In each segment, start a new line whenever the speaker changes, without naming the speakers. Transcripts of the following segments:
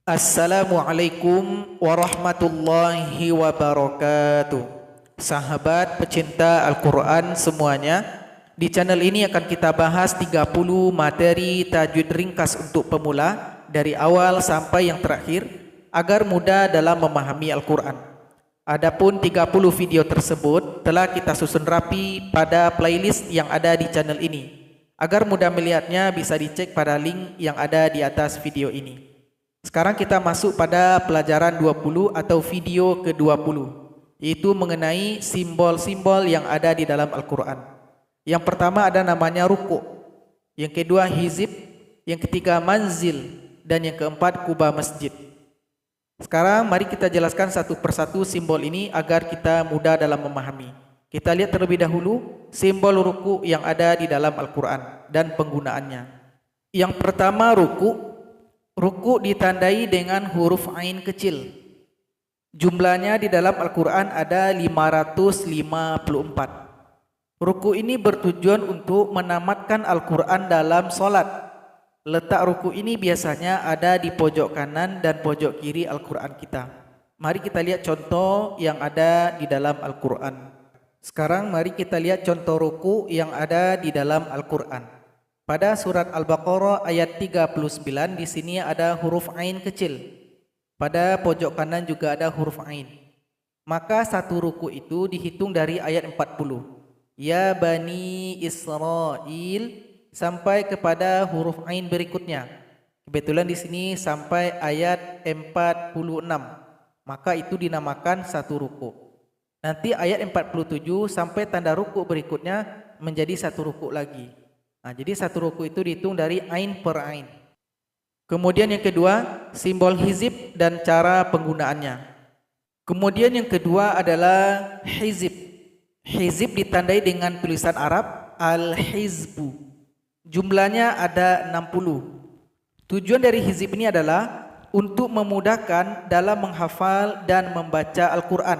Assalamualaikum warahmatullahi wabarakatuh. Sahabat pecinta Al-Quran semuanya, di channel ini akan kita bahas 30 materi tajwid ringkas untuk pemula dari awal sampai yang terakhir agar mudah dalam memahami Al-Quran. Adapun 30 video tersebut telah kita susun rapi pada playlist yang ada di channel ini. Agar mudah melihatnya bisa dicek pada link yang ada di atas video ini. Sekarang kita masuk pada pelajaran 20 atau video ke-20, yaitu mengenai simbol-simbol yang ada di dalam Al-Quran. Yang pertama ada namanya ruku', yang kedua hizib, yang ketiga manzil, dan yang keempat kubah masjid. Sekarang mari kita jelaskan satu persatu simbol ini agar kita mudah dalam memahami. Kita lihat terlebih dahulu simbol ruku' yang ada di dalam Al-Quran dan penggunaannya. Yang pertama ruku'. Ruku' ditandai dengan huruf ain kecil. Jumlahnya di dalam Al-Quran ada 554. Ruku' ini bertujuan untuk menamatkan Al-Quran dalam solat. Letak ruku' ini biasanya ada di pojok kanan dan pojok kiri Al-Quran kita. Mari kita lihat contoh yang ada di dalam Al-Quran. Sekarang mari kita lihat contoh ruku' yang ada di dalam Al-Quran. Pada surat Al-Baqarah ayat 39 di sini ada huruf ain kecil. Pada pojok kanan juga ada huruf ain. Maka satu ruku itu dihitung dari ayat 40. Ya Bani Israel sampai kepada huruf ain berikutnya. Kebetulan di sini sampai ayat 46. Maka itu dinamakan satu ruku. Nanti ayat 47 sampai tanda ruku berikutnya menjadi satu ruku lagi. Nah, jadi satu ruku itu dihitung dari ain per ain. Kemudian yang kedua, simbol hizib dan cara penggunaannya. Kemudian yang kedua adalah hizib. Hizib ditandai dengan tulisan Arab al-hizbu. Jumlahnya ada 60. Tujuan dari hizib ini adalah untuk memudahkan dalam menghafal dan membaca Al-Quran.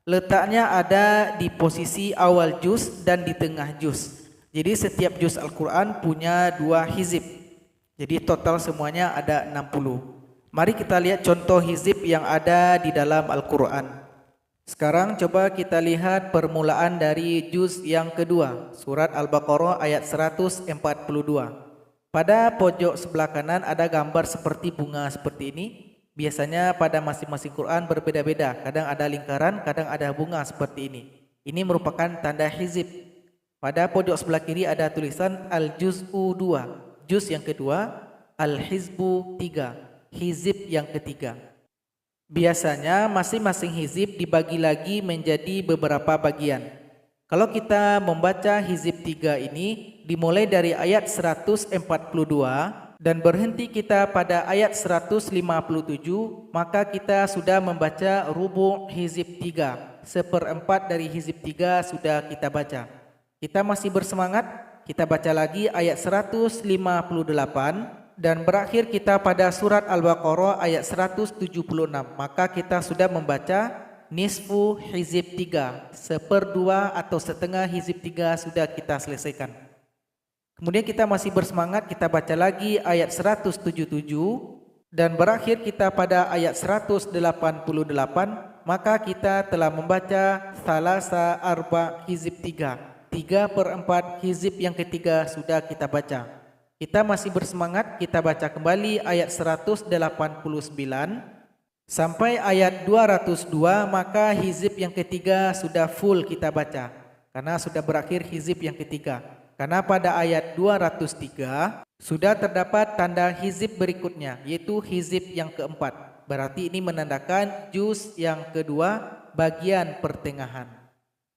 Letaknya ada di posisi awal juz dan di tengah juz. Jadi setiap juz Al-Quran punya 2 hizib. Jadi total semuanya ada 60. Mari kita lihat contoh hizib yang ada di dalam Al-Quran. Sekarang coba kita lihat permulaan dari juz yang kedua, surat Al-Baqarah ayat 142. Pada pojok sebelah kanan ada gambar seperti bunga seperti ini. Biasanya pada masing-masing Quran berbeda-beda. Kadang ada lingkaran, kadang ada bunga seperti ini. Ini merupakan tanda hizib. Pada pojok sebelah kiri ada tulisan Al-Juz'u 2, juz yang kedua, Al-Hizbu 3, hizib yang ketiga. Biasanya masing-masing hizib dibagi lagi menjadi beberapa bagian. Kalau kita membaca hizib 3 ini dimulai dari ayat 142 dan berhenti kita pada ayat 157, maka kita sudah membaca rubu' hizib 3. 1/4 dari hizib 3 sudah kita baca. Kita masih bersemangat, kita baca lagi ayat 158 dan berakhir kita pada surat Al-Baqarah ayat 176. Maka kita sudah membaca nisfu hizib 3, 1/2 atau setengah hizib 3 sudah kita selesaikan. Kemudian kita masih bersemangat, kita baca lagi ayat 177 dan berakhir kita pada ayat 188. Maka kita telah membaca salasa arba hizib 3. 3/4 hizib yang ketiga sudah kita baca. Kita masih bersemangat, kita baca kembali ayat 189 sampai ayat 202, maka hizib yang ketiga sudah full kita baca. Karena sudah berakhir hizib yang ketiga. Karena pada ayat 203 sudah terdapat tanda hizib berikutnya, yaitu hizib yang keempat. Berarti ini menandakan juz yang kedua bagian pertengahan.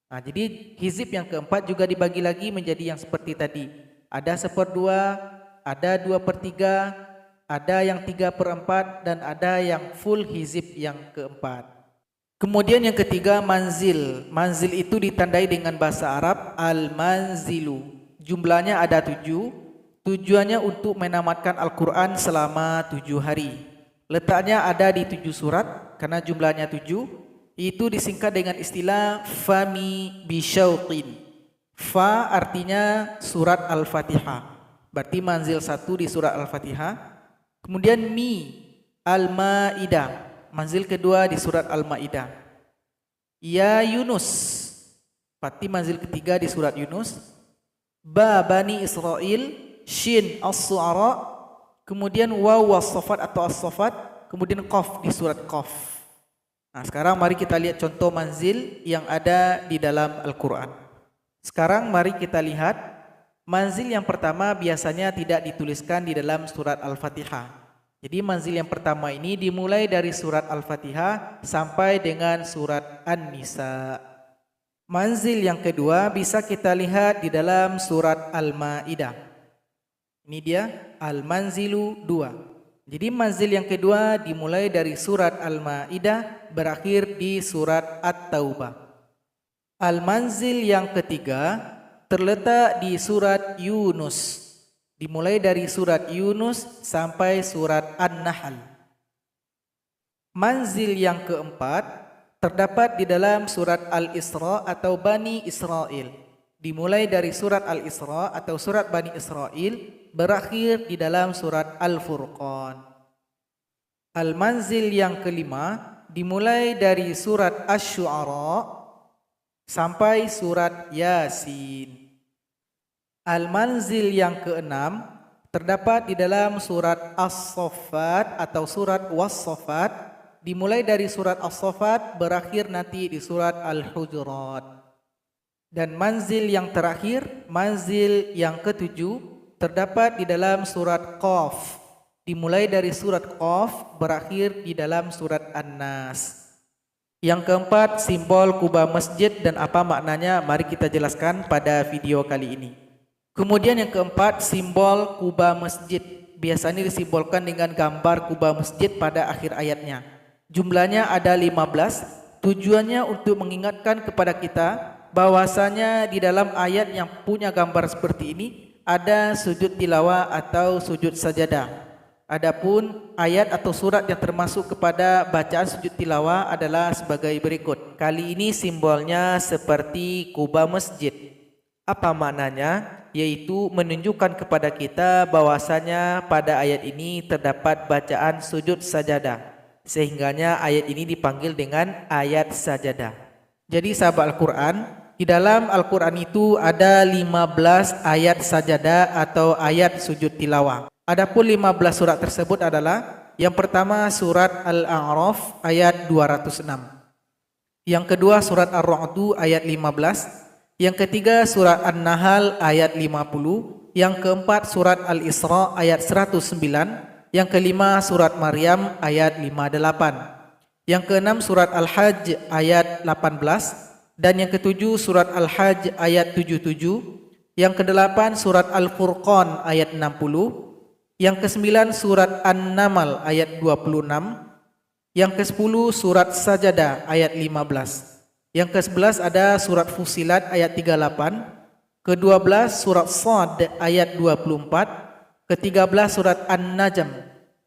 Nah, jadi hizib yang keempat juga dibagi lagi menjadi yang seperti tadi. Ada 1/2, ada 2/3, ada yang 3/4 dan ada yang full hizib yang keempat. Kemudian yang ketiga manzil. Manzil itu ditandai dengan bahasa Arab al-manzilu. Jumlahnya ada 7. Tujuannya untuk menamatkan Al-Quran selama 7 hari. Letaknya ada di 7 surat karena jumlahnya 7. Itu disingkat dengan istilah fami bisyauqin. Fa artinya surat Al-Fatihah. Berarti manzil 1 di surat Al-Fatihah. Kemudian mi. Al-Maidah, manzil kedua di surat Al-Maidah. Ya Yunus, pati manzil ketiga di surat Yunus. Ba Bani Israel, Shin As-Su'ara, kemudian Waw Was-Saffat atau As-Saffat, kemudian Qaf di surat Qaf. Nah, sekarang mari kita lihat contoh manzil yang ada di dalam Al-Quran. Sekarang mari kita lihat manzil yang pertama biasanya tidak dituliskan di dalam surat Al-Fatihah. Jadi manzil yang pertama ini dimulai dari surat Al-Fatihah sampai dengan surat An-Nisa. Manzil yang kedua bisa kita lihat di dalam surat Al-Maidah. Ini dia Al-Manzilu 2. Jadi manzil yang kedua dimulai dari surat Al-Maidah berakhir di surat At-Taubah. Al-Manzil yang ketiga terletak di surat Yunus. Dimulai dari surat Yunus sampai surat An-Nahl. Manzil yang keempat terdapat di dalam surat Al-Isra atau Bani Israel. Dimulai dari surat Al-Isra atau surat Bani Israel berakhir di dalam surat Al-Furqan. Al-Manzil yang kelima dimulai dari surat Asy-Syu'ara sampai surat Yasin. Al-Manzil yang keenam terdapat di dalam surat As-Saffat atau surat Was-Saffat, dimulai dari surat As-Saffat berakhir nanti di surat Al-Hujurat. Dan manzil yang terakhir, manzil yang ketujuh terdapat di dalam surat Qaf, dimulai dari surat Qaf berakhir di dalam surat An-Nas. Yang keempat, simbol kubah masjid dan apa maknanya mari kita jelaskan pada video kali ini. Kemudian yang keempat, simbol kubah masjid. Biasanya disimbolkan dengan gambar kubah masjid pada akhir ayatnya. Jumlahnya ada 15. Tujuannya untuk mengingatkan kepada kita bahwasanya di dalam ayat yang punya gambar seperti ini ada sujud tilawah atau sujud sajadah. Adapun ayat atau surat yang termasuk kepada bacaan sujud tilawah adalah sebagai berikut. Kali ini simbolnya seperti kubah masjid. Apa maknanya? Yaitu menunjukkan kepada kita bahwasanya pada ayat ini terdapat bacaan sujud sajadah. Sehingganya ayat ini dipanggil dengan ayat sajadah. Jadi sahabat Al-Quran, di dalam Al-Quran itu ada 15 ayat sajadah atau ayat sujud tilawah. Adapun 15 surat tersebut adalah yang pertama surat Al-A'raf ayat 206. Yang kedua surat Ar-Ra'd ayat 15. Yang ketiga surat An-Nahl ayat 50. Yang keempat surat Al-Isra ayat 109. Yang kelima surat Maryam ayat 58. Yang keenam surat Al-Hajj ayat 18. Dan yang ketujuh surat Al-Hajj ayat 77. Yang kedelapan surat Al-Furqan ayat 60. Yang kesembilan surat An-Naml ayat 26. Yang ke-10 surat Sajadah ayat 15. Yang ke-11 ada surat Fusilat ayat 38. Ke-12 surat Shad ayat 24. Ke-13 surat An-Najm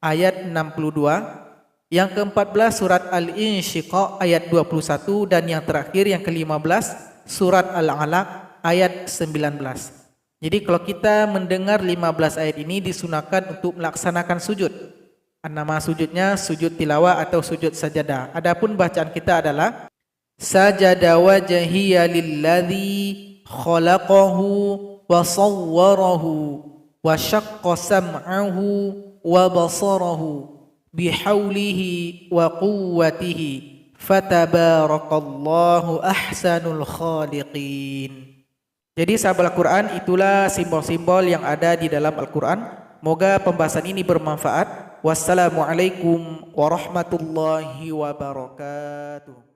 ayat 62. Yang ke-14 surat Al-Insyiqaq ayat 21. Dan yang terakhir yang ke-15 surat Al-Alaq ayat 19. Jadi kalau kita mendengar 15 ayat ini disunahkan untuk melaksanakan sujud. Nama sujudnya sujud tilawah atau sujud sajadah. Adapun bacaan kita adalah sajada wajhiya lilladzi khalaqahu wa sawwarahu wa syaqqa sam'ahu wa basarahu bihaulihi wa quwwatihi fatabarakallahu ahsanul khaliqin. Jadi sahabat Al-Quran, itulah simbol-simbol yang ada di dalam Al-Quran. Moga pembahasan ini bermanfaat. Wassalamualaikum warahmatullahi wabarakatuh.